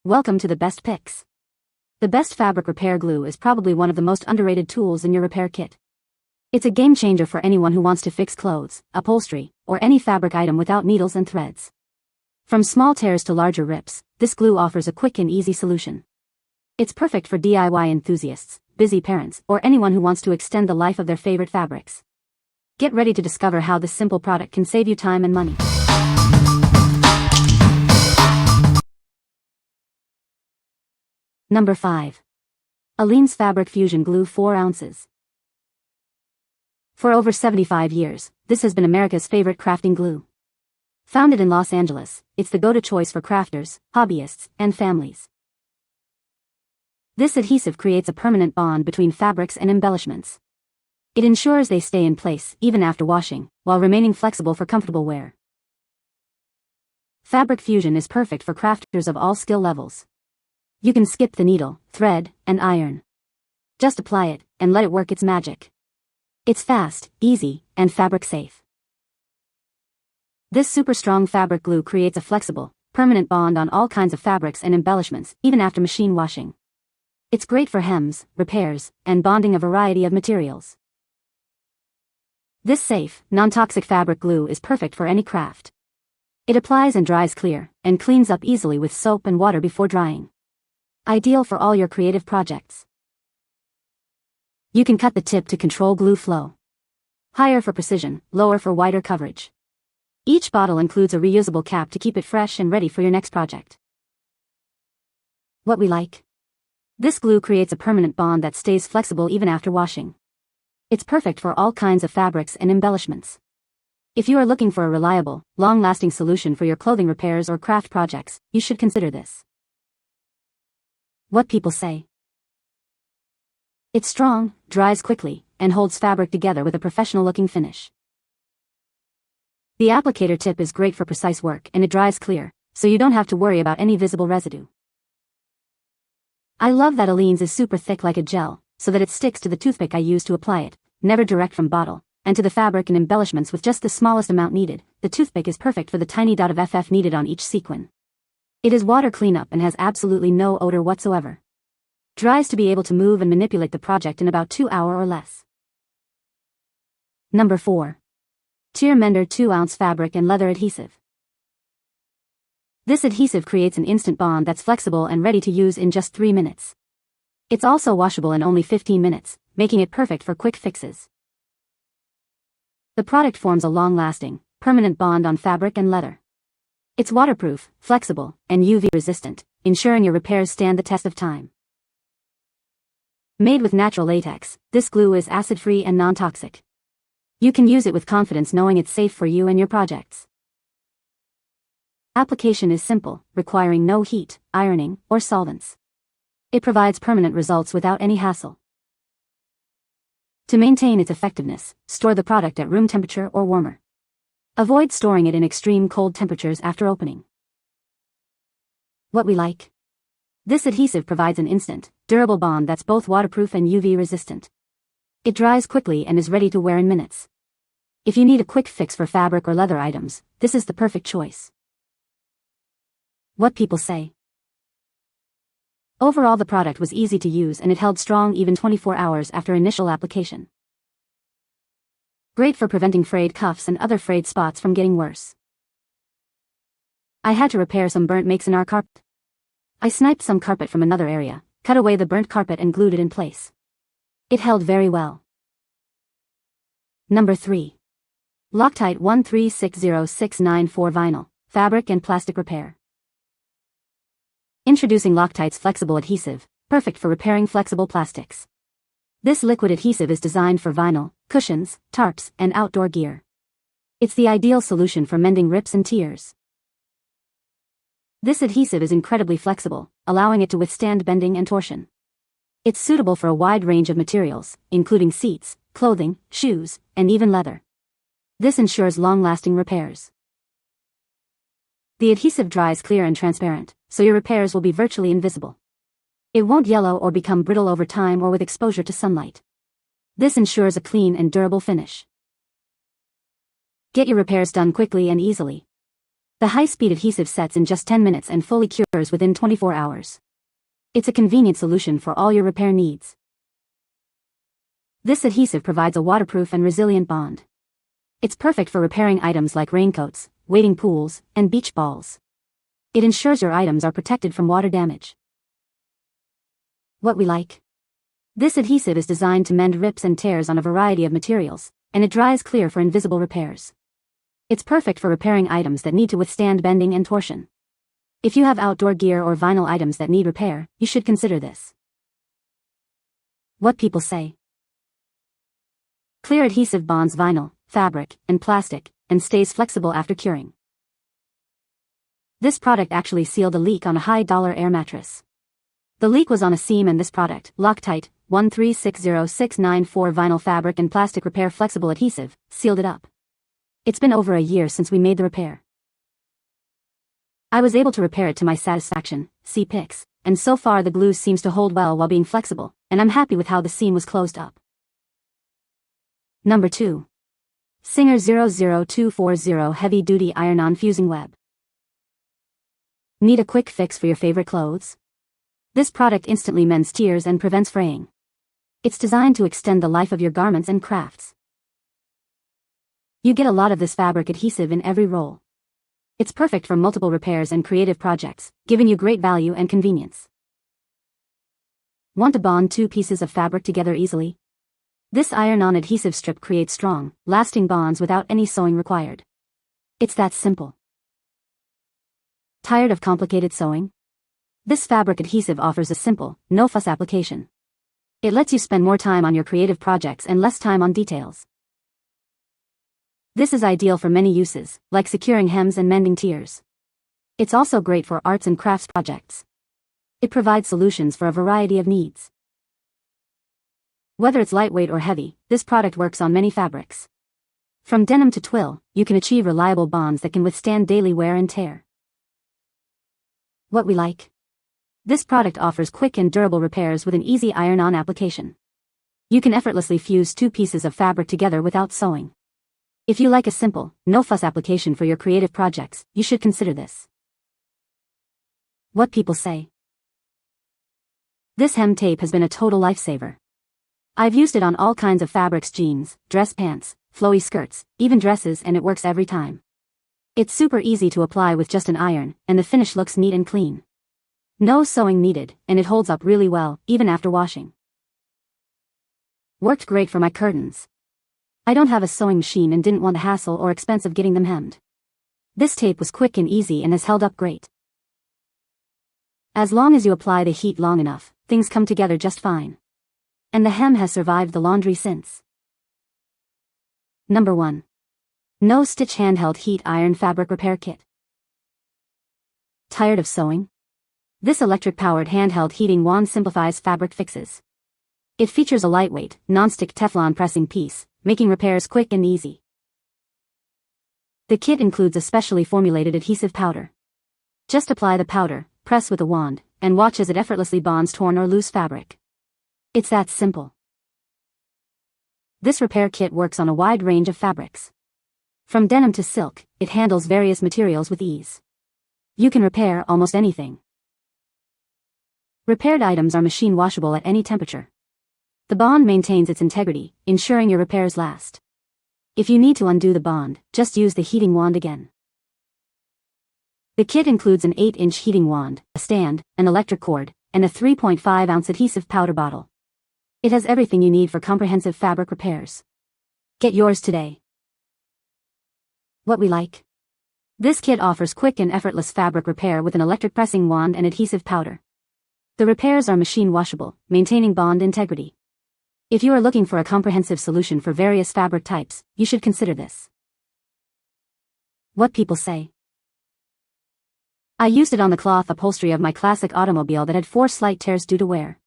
Welcome to the best picks. The best fabric repair glue is probably one of the most underrated tools in your repair kit. It's a game changer for anyone who wants to fix clothes, upholstery, or any fabric item without needles and threads. From small tears to larger rips, this glue offers a quick and easy solution. It's perfect for DIY enthusiasts, busy parents, or anyone who wants to extend the life of their favorite fabrics. Get ready to discover how this simple product can save you time and money. Number 5. ALEENE'S Fabric Fusion Glue 4 ounces. For over 75 years, this has been America's favorite crafting glue. Founded in Los Angeles, it's the go-to choice for crafters, hobbyists, and families. This adhesive creates a permanent bond between fabrics and embellishments. It ensures they stay in place even after washing, while remaining flexible for comfortable wear. Fabric Fusion is perfect for crafters of all skill levels. You can skip the needle, thread, and iron. Just apply it, and let it work its magic. It's fast, easy, and fabric safe. This super strong fabric glue creates a flexible, permanent bond on all kinds of fabrics and embellishments, even after machine washing. It's great for hems, repairs, and bonding a variety of materials. This safe, non-toxic fabric glue is perfect for any craft. It applies and dries clear, and cleans up easily with soap and water before drying. Ideal for all your creative projects. You can cut the tip to control glue flow. Higher for precision, lower for wider coverage. Each bottle includes a reusable cap to keep it fresh and ready for your next project. What we like? This glue creates a permanent bond that stays flexible even after washing. It's perfect for all kinds of fabrics and embellishments. If you are looking for a reliable, long-lasting solution for your clothing repairs or craft projects, you should consider this. What people say. It's strong, dries quickly, and holds fabric together with a professional-looking finish. The applicator tip is great for precise work and it dries clear, so you don't have to worry about any visible residue. I love that ALEENE'S is super thick like a gel, so that it sticks to the toothpick I use to apply it, never direct from bottle, and to the fabric and embellishments with just the smallest amount needed. The toothpick is perfect for the tiny dot of FF needed on each sequin. It is water cleanup and has absolutely no odor whatsoever. Dries to be able to move and manipulate the project in about 2 hours or less. Number 4. Mender 2-ounce Fabric and Leather Adhesive. This adhesive creates an instant bond that's flexible and ready to use in just 3 minutes. It's also washable in only 15 minutes, making it perfect for quick fixes. The product forms a long-lasting, permanent bond on fabric and leather. It's waterproof, flexible, and UV resistant, ensuring your repairs stand the test of time. Made with natural latex, this glue is acid-free and non-toxic. You can use it with confidence knowing it's safe for you and your projects. Application is simple, requiring no heat, ironing, or solvents. It provides permanent results without any hassle. To maintain its effectiveness, store the product at room temperature or warmer. Avoid storing it in extreme cold temperatures after opening. What we like? This adhesive provides an instant, durable bond that's both waterproof and UV resistant. It dries quickly and is ready to wear in minutes. If you need a quick fix for fabric or leather items, this is the perfect choice. What people say. Overall, the product was easy to use and it held strong even 24 hours after initial application. Great for preventing frayed cuffs and other frayed spots from getting worse. I had to repair some burnt marks in our carpet. I sniped some carpet from another area, cut away the burnt carpet and glued it in place. It held very well. Number 3. Loctite 1360694 Vinyl, Fabric and Plastic Repair. Introducing Loctite's flexible adhesive, perfect for repairing flexible plastics. This liquid adhesive is designed for vinyl, cushions, tarps, and outdoor gear. It's the ideal solution for mending rips and tears. This adhesive is incredibly flexible, allowing it to withstand bending and torsion. It's suitable for a wide range of materials, including seats, clothing, shoes, and even leather. This ensures long-lasting repairs. The adhesive dries clear and transparent, so your repairs will be virtually invisible. It won't yellow or become brittle over time or with exposure to sunlight. This ensures a clean and durable finish. Get your repairs done quickly and easily. The high-speed adhesive sets in just 10 minutes and fully cures within 24 hours. It's a convenient solution for all your repair needs. This adhesive provides a waterproof and resilient bond. It's perfect for repairing items like raincoats, wading pools, and beach balls. It ensures your items are protected from water damage. What we like. This adhesive is designed to mend rips and tears on a variety of materials, and it dries clear for invisible repairs. It's perfect for repairing items that need to withstand bending and torsion. If you have outdoor gear or vinyl items that need repair, you should consider this. What people say. Clear adhesive bonds vinyl, fabric, and plastic, and stays flexible after curing. This product actually sealed a leak on a high-dollar air mattress. The leak was on a seam and this product, Loctite, 1360694 vinyl fabric and plastic repair flexible adhesive, sealed it up. It's been over a year since we made the repair. I was able to repair it to my satisfaction, see pics, and so far the glue seems to hold well while being flexible, and I'm happy with how the seam was closed up. Number 2. Singer 00240 Heavy Duty Iron-On Fusing Web. Need a quick fix for your favorite clothes? This product instantly mends tears and prevents fraying. It's designed to extend the life of your garments and crafts. You get a lot of this fabric adhesive in every roll. It's perfect for multiple repairs and creative projects, giving you great value and convenience. Want to bond two pieces of fabric together easily? This iron-on adhesive strip creates strong, lasting bonds without any sewing required. It's that simple. Tired of complicated sewing? This fabric adhesive offers a simple, no-fuss application. It lets you spend more time on your creative projects and less time on details. This is ideal for many uses, like securing hems and mending tears. It's also great for arts and crafts projects. It provides solutions for a variety of needs. Whether it's lightweight or heavy, this product works on many fabrics. From denim to twill, you can achieve reliable bonds that can withstand daily wear and tear. What we like. This product offers quick and durable repairs with an easy iron-on application. You can effortlessly fuse two pieces of fabric together without sewing. If you like a simple, no-fuss application for your creative projects, you should consider this. What people say. This hem tape has been a total lifesaver. I've used it on all kinds of fabrics: jeans, dress pants, flowy skirts, even dresses, and it works every time. It's super easy to apply with just an iron, and the finish looks neat and clean. No sewing needed, and it holds up really well, even after washing. Worked great for my curtains. I don't have a sewing machine and didn't want the hassle or expense of getting them hemmed. This tape was quick and easy and has held up great. As long as you apply the heat long enough, things come together just fine. And the hem has survived the laundry since. Number 1. No Stitch Handheld Heat Iron Fabric Repair Kit. Tired of sewing? This electric-powered handheld heating wand simplifies fabric fixes. It features a lightweight, non-stick Teflon pressing piece, making repairs quick and easy. The kit includes a specially formulated adhesive powder. Just apply the powder, press with a wand, and watch as it effortlessly bonds torn or loose fabric. It's that simple. This repair kit works on a wide range of fabrics. From denim to silk, it handles various materials with ease. You can repair almost anything. Repaired items are machine washable at any temperature. The bond maintains its integrity, ensuring your repairs last. If you need to undo the bond, just use the heating wand again. The kit includes an 8-inch heating wand, a stand, an electric cord, and a 3.5-ounce adhesive powder bottle. It has everything you need for comprehensive fabric repairs. Get yours today. What we like. This kit offers quick and effortless fabric repair with an electric pressing wand and adhesive powder. The repairs are machine washable, maintaining bond integrity. If you are looking for a comprehensive solution for various fabric types, you should consider this. What people say. I used it on the cloth upholstery of my classic automobile that had 4 slight tears due to wear.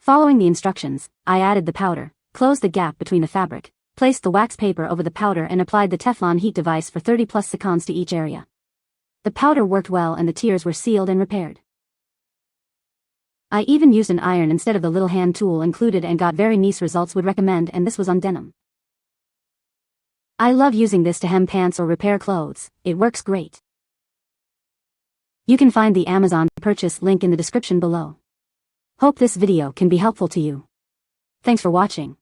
Following the instructions, I added the powder, closed the gap between the fabric, placed the wax paper over the powder and applied the Teflon heat device for 30+ seconds to each area. The powder worked well and the tears were sealed and repaired. I even used an iron instead of the little hand tool included and got very nice results. Would recommend, and this was on denim. I love using this to hem pants or repair clothes. It works great. You can find the Amazon purchase link in the description below. Hope this video can be helpful to you. Thanks for watching.